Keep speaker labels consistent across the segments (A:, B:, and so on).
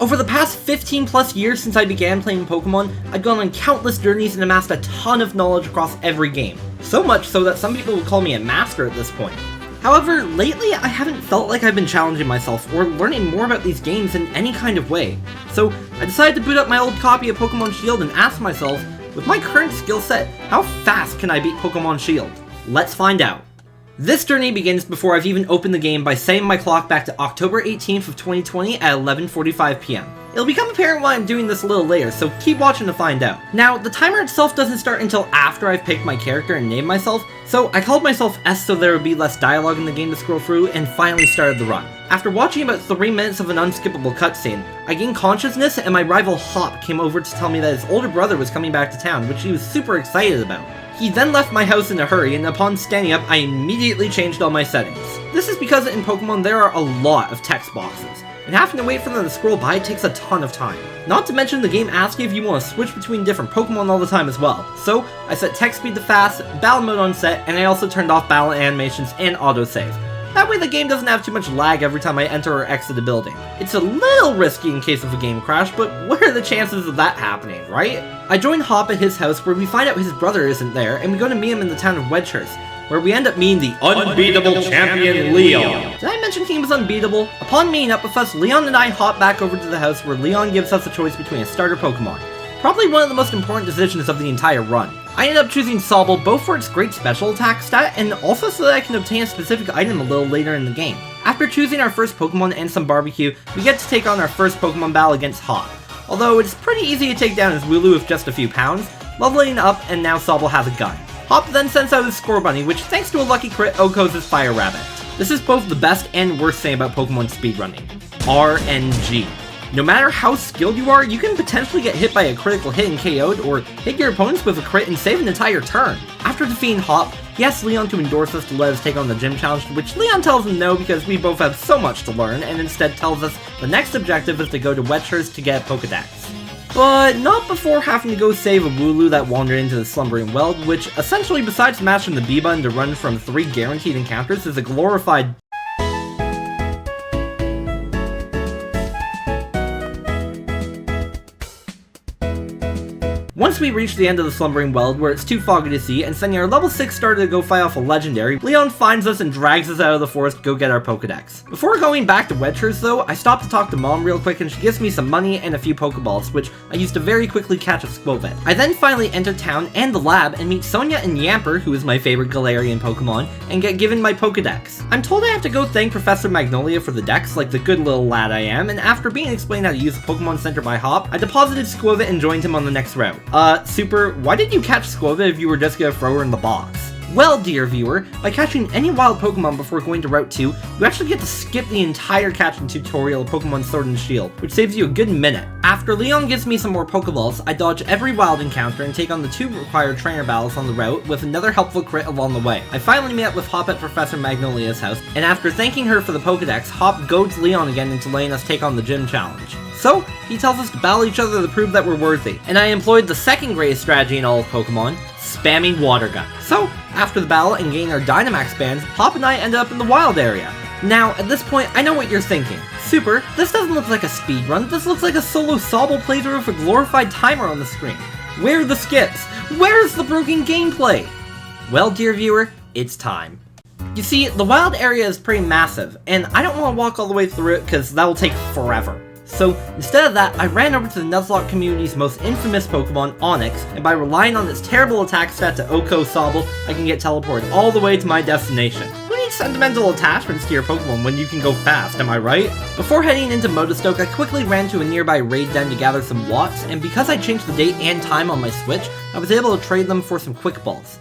A: Over the past 15 plus years since I began playing Pokemon, I've gone on countless journeys and amassed a ton of knowledge across every game. So much so that some people would call me a master at this point. However, lately I haven't felt like I've been challenging myself or learning more about these games in any kind of way. So I decided to boot up my old copy of Pokemon Shield and ask myself, with my current skill set, how fast can I beat Pokemon Shield? Let's find out. This journey begins before I've even opened the game by setting my clock back to October 18th of 2020 at 11:45 PM. It'll become apparent why I'm doing this a little later, so keep watching to find out. Now, the timer itself doesn't start until after I've picked my character and named myself, so I called myself S so there would be less dialogue in the game to scroll through, and finally started the run. After watching about 3 minutes of an unskippable cutscene, I gained consciousness and my rival Hop came over to tell me that his older brother was coming back to town, which he was super excited about. He then left my house in a hurry, and upon standing up, I immediately changed all my settings. This is because in Pokemon there are a lot of text boxes, and having to wait for them to scroll by takes a ton of time. Not to mention the game asks you if you want to switch between different Pokemon all the time as well. So I set text speed to fast, battle mode on set, and I also turned off battle animations and autosave. That way the game doesn't have too much lag every time I enter or exit a building. It's a little risky in case of a game crash, but what are the chances of that happening, right? I join Hop at his house where we find out his brother isn't there, and we go to meet him in the town of Wedgehurst, where we end up meeting the unbeatable champion Leon. Did I mention he was unbeatable? Upon meeting up with us, Leon and I hop back over to the house where Leon gives us a choice between a starter Pokemon. Probably one of the most important decisions of the entire run. I ended up choosing Sobble both for its great special attack stat and also so that I can obtain a specific item a little later in the game. After choosing our first Pokemon and some barbecue, we get to take on our first Pokemon battle against Hop. Although it's pretty easy to take down his Wooloo with just a few pounds, leveling up and now Sobble has a gun. Hop then sends out his Scorbunny, which thanks to a lucky crit Okos his Fire Rabbit. This is both the best and worst thing about Pokemon speedrunning. RNG. No matter how skilled you are, you can potentially get hit by a critical hit and KO'd, or hit your opponents with a crit and save an entire turn. After defeating Hop, he asks Leon to endorse us to let us take on the gym challenge, to which Leon tells him no because we both have so much to learn, and instead tells us the next objective is to go to Wedgehurst to get a Pokedex. But not before having to go save a Wooloo that wandered into the Slumbering Weld, which essentially besides mashing the B button to run from 3 guaranteed encounters is a glorified Once we reach the end of the Slumbering Weld, where it's too foggy to see, and sending our level 6 starter to go fight off a legendary, Leon finds us and drags us out of the forest to go get our Pokedex. Before going back to Wedgehurst though, I stop to talk to Mom real quick and she gives me some money and a few Pokeballs, which I use to very quickly catch a Skwovet. I then finally enter town and the lab and meet Sonia and Yamper, who is my favorite Galarian Pokemon, and get given my Pokedex. I'm told I have to go thank Professor Magnolia for the dex, like the good little lad I am, and after being explained how to use the Pokemon Center by Hop, I deposited Skwovet and joined him on the next route. Super, why did you catch Skwovet if you were just gonna throw her in the box? Well, dear viewer, by catching any wild Pokemon before going to Route 2, you actually get to skip the entire catching tutorial of Pokemon Sword and Shield, which saves you a good minute. After Leon gives me some more Pokeballs, I dodge every wild encounter and take on the 2 required trainer battles on the route with another helpful crit along the way. I finally meet up with Hop at Professor Magnolia's house, and after thanking her for the Pokedex, Hop goads Leon again into letting us take on the gym challenge. So, he tells us to battle each other to prove that we're worthy, and I employed the second greatest strategy in all of Pokemon, spamming Water Gun. So, after the battle and getting our Dynamax bands, Hop and I ended up in the wild area. Now, at this point, I know what you're thinking. Super, this doesn't look like a speedrun, this looks like a solo Sobble playthrough with a glorified timer on the screen. Where are the skips? Where's the broken gameplay? Well, dear viewer, it's time. You see, the wild area is pretty massive, and I don't want to walk all the way through it because that will take forever. So, instead of that, I ran over to the Nuzlocke community's most infamous Pokemon, Onix, and by relying on its terrible attack stat to Oko Sobble, I can get teleported all the way to my destination. Who needs sentimental attachments to your Pokemon when you can go fast, am I right? Before heading into Motostoke, I quickly ran to a nearby raid den to gather some Watts, and because I changed the date and time on my Switch, I was able to trade them for some Quick Balls.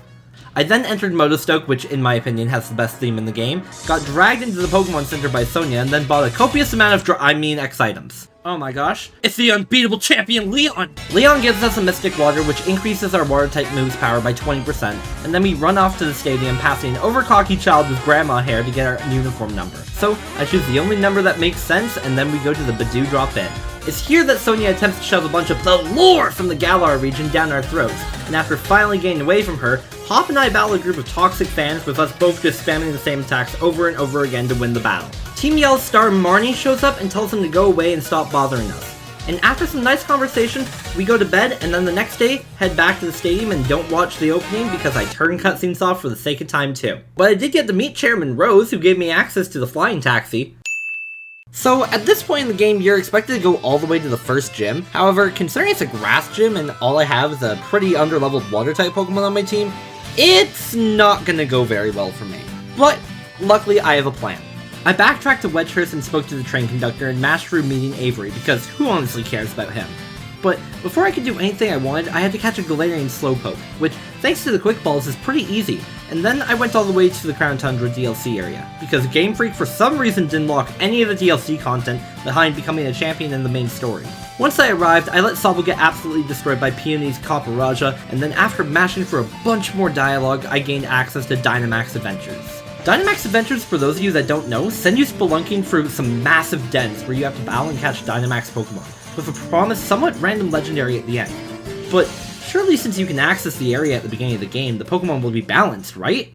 A: I then entered Motostoke, which in my opinion has the best theme in the game, got dragged into the Pokemon Center by Sonia, and then bought a copious amount of X items. Oh my gosh, it's the unbeatable champion Leon! Leon gives us a Mystic Water, which increases our Water-type move's power by 20%, and then we run off to the stadium, passing an overcocky child with grandma hair to get our uniform number. So, I choose the only number that makes sense, and then we go to the Badoo drop-in. It's here that Sonia attempts to shove a bunch of the lore from the Galar region down our throats, and after finally getting away from her, Hop and I battle a group of toxic fans with us both just spamming the same attacks over and over again to win the battle. Team Yell's star Marnie shows up and tells him to go away and stop bothering us. And after some nice conversation, we go to bed, and then the next day, head back to the stadium and don't watch the opening because I turn cutscenes off for the sake of time too. But I did get to meet Chairman Rose, who gave me access to the flying taxi. So at this point in the game, you're expected to go all the way to the first gym. However, considering it's a grass gym and all I have is a pretty underleveled water-type Pokemon on my team, it's not gonna go very well for me. But luckily, I have a plan. I backtracked to Wedgehurst and spoke to the train conductor and mashed through meeting Avery, because who honestly cares about him? But before I could do anything I wanted, I had to catch a Galarian Slowpoke, which, thanks to the Quick Balls, is pretty easy. And then I went all the way to the Crown Tundra DLC area, because Game Freak for some reason didn't lock any of the DLC content behind becoming a champion in the main story. Once I arrived, I let Sobble get absolutely destroyed by Peony's Copper-Raja, and then after mashing for a bunch more dialogue, I gained access to Dynamax Adventures. Dynamax Adventures, for those of you that don't know, send you spelunking through some massive dens where you have to battle and catch Dynamax Pokemon, with a promised somewhat random legendary at the end. But surely since you can access the area at the beginning of the game, the Pokemon will be balanced, right?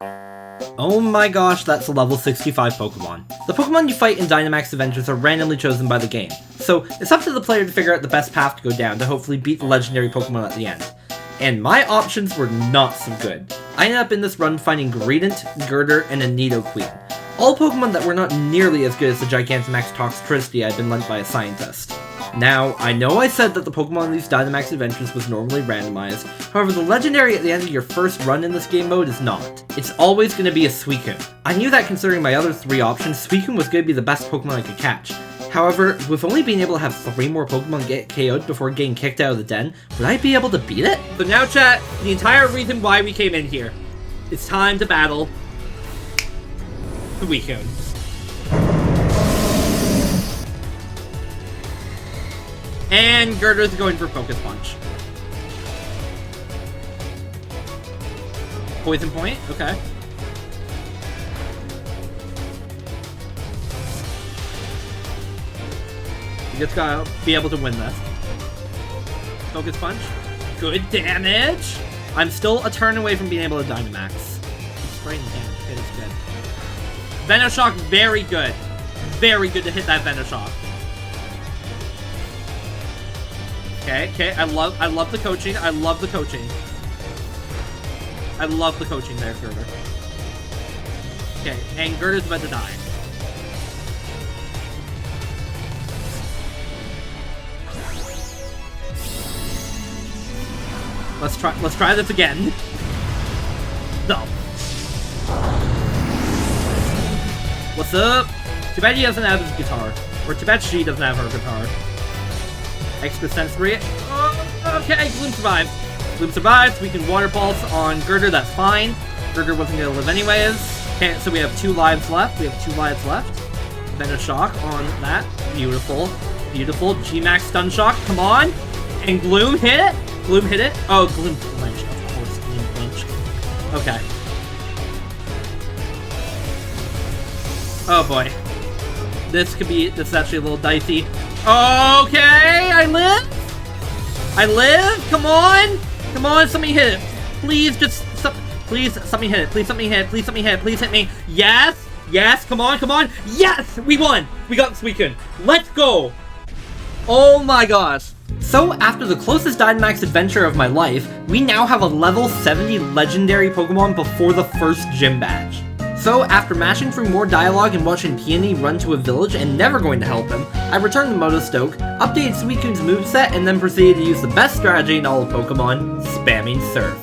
A: Oh my gosh, that's a level 65 Pokemon. The Pokemon you fight in Dynamax Adventures are randomly chosen by the game, so it's up to the player to figure out the best path to go down to hopefully beat the legendary Pokemon at the end. And my options were not so good. I ended up in this run finding Greedent, Girder, and a Nidoqueen. All Pokemon that were not nearly as good as the Gigantamax Toxtricity I'd been lent by a scientist. Now, I know I said that the Pokemon in these Dynamax Adventures was normally randomized, however the legendary at the end of your first run in this game mode is not. It's always going to be a Suicune. I knew that considering my other 3 options, Suicune was going to be the best Pokemon I could catch. However, with only being able to have 3 more Pokemon get KO'd before getting kicked out of the den, would I be able to beat it? So now chat, the entire reason why we came in here. It's time to battle Suicune. And Girder's going for Focus Punch. Poison Point, okay. You just gotta be able to win this. Focus Punch. Good damage! I'm still a turn away from being able to Dynamax. Spraying damage. Okay, that's good. Venoshock, very good. Very good to hit that Venoshock. Okay, I love the coaching. I love the coaching. I love the coaching there, Girder. Okay, and Girder's about to die. Let's try this again. No. What's up? Too bad he doesn't have his guitar. Or too bad she doesn't have her guitar. Extra sensory. Oh, okay, Gloom survives. Gloom survives. We can Water Pulse on Girder, that's fine. Girder wasn't gonna live anyways. Okay, so we have 2 lives left. Venoshock on that. Beautiful. Beautiful. G-Max Stun Shock, come on. And Gloom hit it. Gloom hit it. Oh, Gloom flinched. Of course, Gloom flinched. Okay. Oh boy. This is actually a little dicey. Okay, I live. Come on, somebody hit it. Please, please, somebody hit it. Please, somebody hit it. Please hit me. Yes, come on. Yes, we won. We got Suicune. Let's go. Oh my gosh. So, after the closest Dynamax adventure of my life, we now have a level 70 legendary Pokemon before the first gym badge. So, after mashing through more dialogue and watching Peony run to a village and never going to help him, I returned to Motostoke, updated Suicune's moveset, and then proceeded to use the best strategy in all of Pokemon, spamming Surf.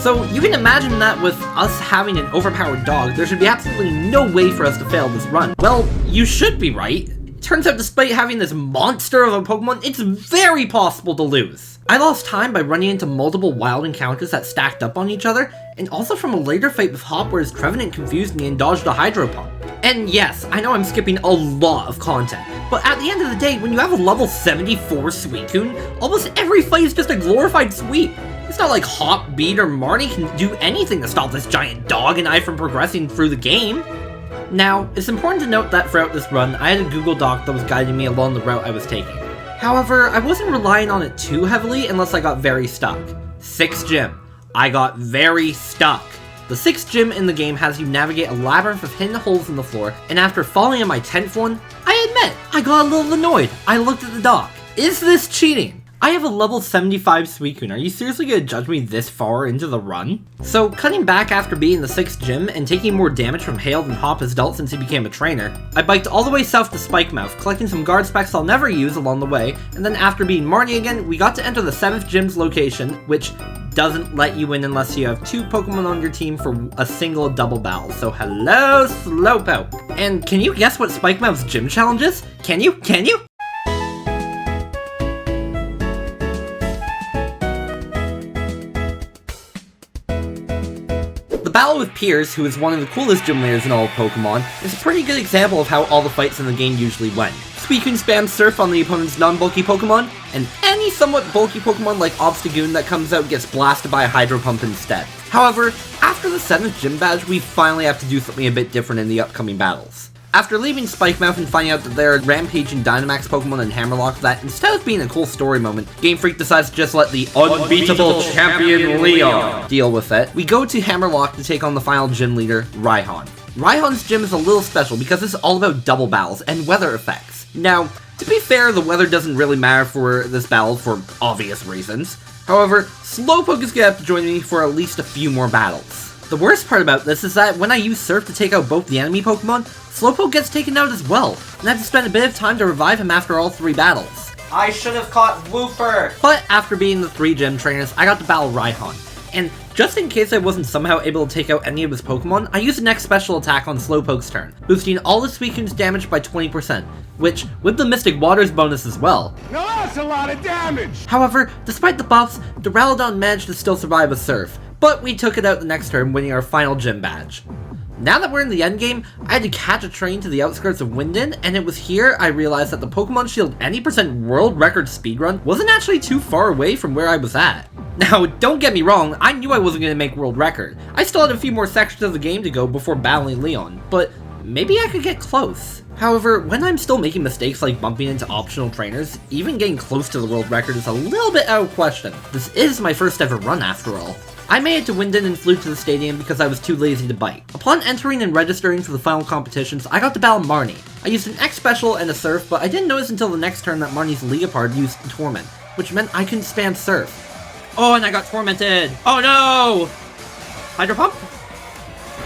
A: So, you can imagine that with us having an overpowered dog, there should be absolutely no way for us to fail this run. Well, you should be right. Turns out despite having this monster of a Pokemon, it's very possible to lose. I lost time by running into multiple wild encounters that stacked up on each other, and also from a later fight with Hop where his Trevenant confused me and dodged a Hydro Pump. And yes, I know I'm skipping a lot of content, but at the end of the day, when you have a level 74 Suicune, almost every fight is just a glorified sweep. It's not like Hop, Beat, or Marnie can do anything to stop this giant dog and I from progressing through the game. Now, it's important to note that throughout this run, I had a Google Doc that was guiding me along the route I was taking. However, I wasn't relying on it too heavily unless I got very stuck. 6th gym. I got very stuck. The 6th gym in the game has you navigate a labyrinth of hidden holes in the floor, and after falling in my 10th one, I admit, I got a little annoyed. I looked at the dock. Is this cheating? I have a level 75 Suicune. Are you seriously gonna judge me this far into the run? So, cutting back after beating the 6th gym and taking more damage from Hail than Hop has dealt since he became a trainer, I biked all the way south to Spikemouth, collecting some guard specs I'll never use along the way, and then after beating Marnie again, we got to enter the 7th gym's location, which doesn't let you in unless you have 2 Pokemon on your team for a single double battle. So hello, Slowpoke. And can you guess what Spikemouth's gym challenge is? Can you? The battle with Piers, who is one of the coolest gym leaders in all of Pokemon, is a pretty good example of how all the fights in the game usually went. Suicune spams Surf on the opponent's non-bulky Pokemon, and any somewhat bulky Pokemon like Obstagoon that comes out gets blasted by a Hydro Pump instead. However, after the 7th gym badge, we finally have to do something a bit different in the upcoming battles. After leaving Spikemouth and finding out that there are rampaging Dynamax Pokemon in Hammerlock that, instead of being a cool story moment, Game Freak decides to just let the unbeatable champion Leon deal with it, we go to Hammerlock to take on the final gym leader, Raihan. Raihan's gym is a little special because it's all about double battles and weather effects. Now, to be fair, the weather doesn't really matter for this battle for obvious reasons. However, Slowpoke is gonna have to join me for at least a few more battles. The worst part about this is that when I use Surf to take out both the enemy Pokemon, Slowpoke gets taken out as well, and I have to spend a bit of time to revive him after all 3 battles. I should have caught Wooper! But after beating the 3 gym trainers, I got to battle Raihan. And just in case I wasn't somehow able to take out any of his Pokemon, I used the next special attack on Slowpoke's turn, boosting all the Suicune's damage by 20%, which, with the Mystic Waters bonus as well.
B: Now that's a lot of damage!
A: However, despite the buffs, Duraludon managed to still survive with Surf, but we took it out the next turn, winning our final gym badge. Now that we're in the endgame, I had to catch a train to the outskirts of Winden, and it was here I realized that the Pokemon Shield any % world record speedrun wasn't actually too far away from where I was at. Now, don't get me wrong, I knew I wasn't going to make world record. I still had a few more sections of the game to go before battling Leon, but maybe I could get close. However, when I'm still making mistakes like bumping into optional trainers, even getting close to the world record is a little bit out of question. This is my first ever run after all. I made it to Winden and flew to the stadium because I was too lazy to bike. Upon entering and registering for the final competitions, I got to battle Marnie. I used an X Special and a Surf, but I didn't notice until the next turn that Marnie's Leopard used Torment, which meant I couldn't spam Surf. Oh, and I got tormented! Oh no! Hydro Pump?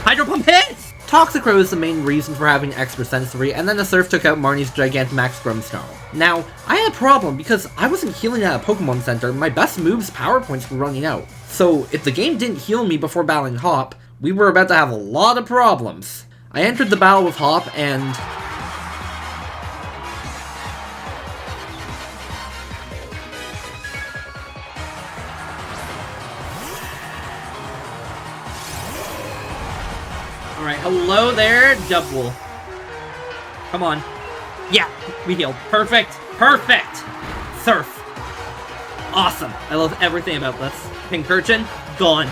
A: Hydro Pump hits! Toxicroak is the main reason for having extra sensory, and then the Surf took out Marnie's Gigantamax Grimmsnarl. Now, I had a problem because I wasn't healing at a Pokemon Center, my best move's power points were running out. So, if the game didn't heal me before battling Hop, we were about to have a lot of problems. I entered the battle with Hop, and alright, hello there, Dubwool. Come on. Yeah, we healed. Perfect! Perfect! Surf. Awesome. I love everything about this. Pincurchin, gone.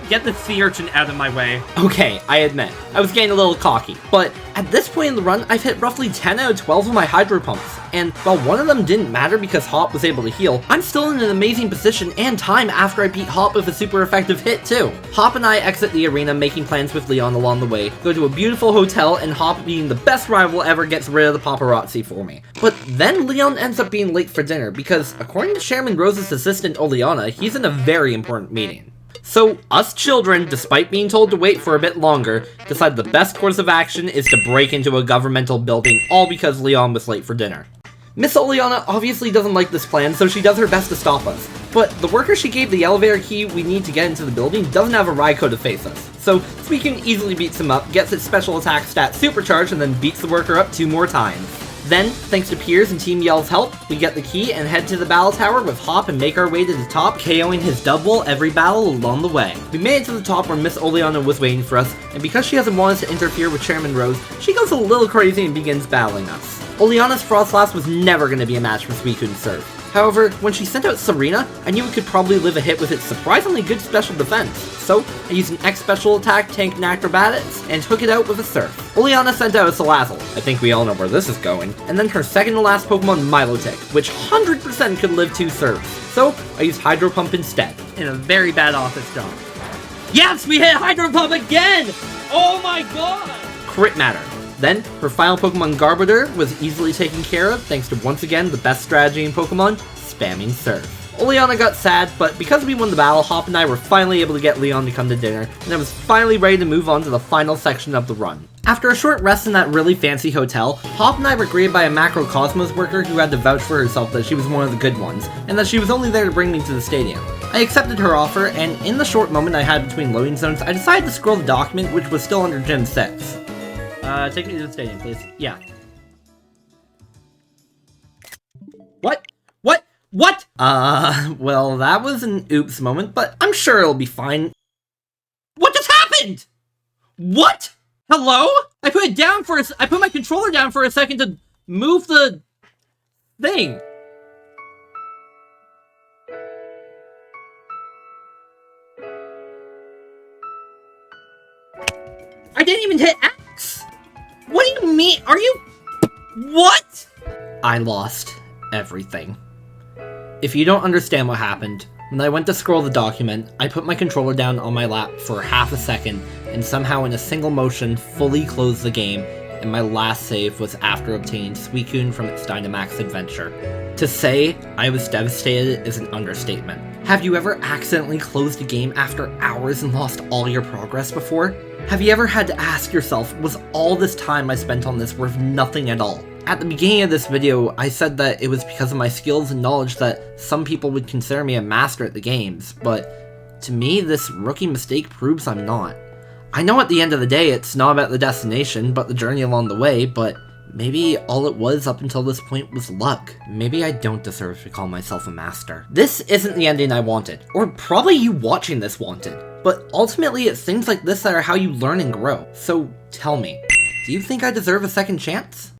A: Get the sea urchin out of my way. Okay, I admit, I was getting a little cocky, but at this point in the run, I've hit roughly 10 out of 12 of my Hydro Pumps, and while one of them didn't matter because Hop was able to heal, I'm still in an amazing position and time after I beat Hop with a super effective hit too. Hop and I exit the arena making plans with Leon along the way, go to a beautiful hotel, and Hop, being the best rival ever, gets rid of the paparazzi for me. But then Leon ends up being late for dinner because, according to Chairman Rose's assistant Oleana, he's in a very important meeting. So, us children, despite being told to wait for a bit longer, decide the best course of action is to break into a governmental building, all because Leon was late for dinner. Miss Oleana obviously doesn't like this plan, so she does her best to stop us. But the worker she gave the elevator key we need to get into the building doesn't have a Raikou to face us. So, Suicune easily beats him up, gets its special attack stat supercharged, and then beats the worker up 2 more times. Then, thanks to Piers and Team Yell's help, we get the key and head to the battle tower with Hop and make our way to the top, KOing his Dubwool every battle along the way. We made it to the top where Miss Oleana was waiting for us, and because she doesn't want us to interfere with Chairman Rose, she goes a little crazy and begins battling us. Oleana's Frostlass was never going to be a match for Suicune's Surf. However, when she sent out Serena, I knew it could probably live a hit with its surprisingly good special defense. So, I used an X special attack, tanked an Acrobatics, and took it out with a Surf. Oleana sent out a Salazzle. I think we all know where this is going. And then her second to last Pokemon, Milotic, which 100% could live 2 Surfs. So, I used Hydro Pump instead. In a very bad office job. Yes, we hit Hydro Pump again! Oh my god! Crit Matter. Then, her final Pokemon Garbodor was easily taken care of thanks to once again the best strategy in Pokemon, spamming Surf. Oleana got sad, but because we won the battle, Hop and I were finally able to get Leon to come to dinner, and I was finally ready to move on to the final section of the run. After a short rest in that really fancy hotel, Hop and I were greeted by a Macrocosmos worker who had to vouch for herself that she was one of the good ones, and that she was only there to bring me to the stadium. I accepted her offer, and in the short moment I had between loading zones, I decided to scroll the document, which was still under Gym 6. Take me to the stadium, please. Yeah. What? What? Well, that was an oops moment, but I'm sure it'll be fine. What just happened? What? Hello? I put my controller down for a second to move the thing. I didn't even hit X. What do you mean? Are you... What? I lost everything. If you don't understand what happened, when I went to scroll the document, I put my controller down on my lap for half a second, and somehow in a single motion fully closed the game, and my last save was after obtaining Suicune from its Dynamax adventure. To say I was devastated is an understatement. Have you ever accidentally closed a game after hours and lost all your progress before? Have you ever had to ask yourself, was all this time I spent on this worth nothing at all? At the beginning of this video, I said that it was because of my skills and knowledge that some people would consider me a master at the games, but to me, this rookie mistake proves I'm not. I know at the end of the day, it's not about the destination, but the journey along the way, but maybe all it was up until this point was luck. Maybe I don't deserve to call myself a master. This isn't the ending I wanted, or probably you watching this wanted, but ultimately it's things like this that are how you learn and grow. So tell me, do you think I deserve a second chance?